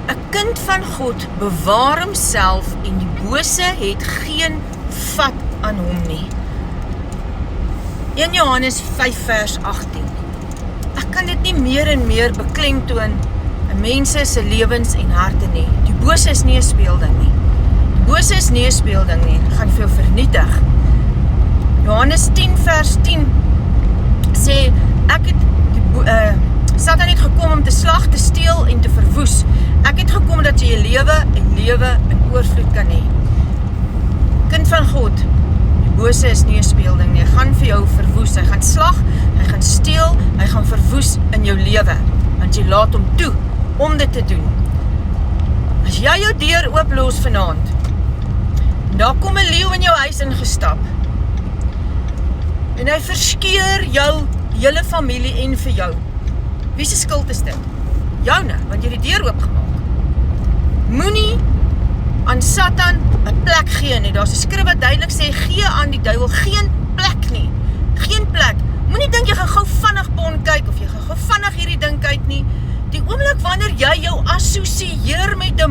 'n kind van God bewaar homself en die bose het geen vat aan hom nie. 1 Johannes 5 vers 18. Ek kan dit nie meer en meer beklemtoon in mense se lewens en harte nie. Die bose is nie 'n speelding nie. Die bose is nie 'n speelding nie. Dit gaan vir jou vernietig. Johannes 10 vers 10 sê, ek het Satan het gekom om te slag, te steel en te verwoes. Ek het gekom dat jy lewe in oorvloed kan hê. Kind van God, die bose is nie 'n speelding nie. Hy gaan vir jou verwoes, hy gaan slag, hy gaan steel, hy gaan verwoes in jou lewe, want jy laat hom toe om dit te doen. As jy jou deur ooplos vanaand, en daar kom 'n leeu in jou huis ingestap, en hy verskeur jou hele familie en vir jou, wie se skuld is dit? Joune, want jy die deur oopgemaak. Moenie aan Satan 'n plek gee nie. Daar's 'n skrif wat duidelik sê, gee aan die duiwel geen plek nie. Geen plek. Moenie dink jy gaan gou vinnig pon kyk, of jy gaan gou vinnig hierdie ding kyk nie. Die oomblik wanneer jy jou assosieer met 'n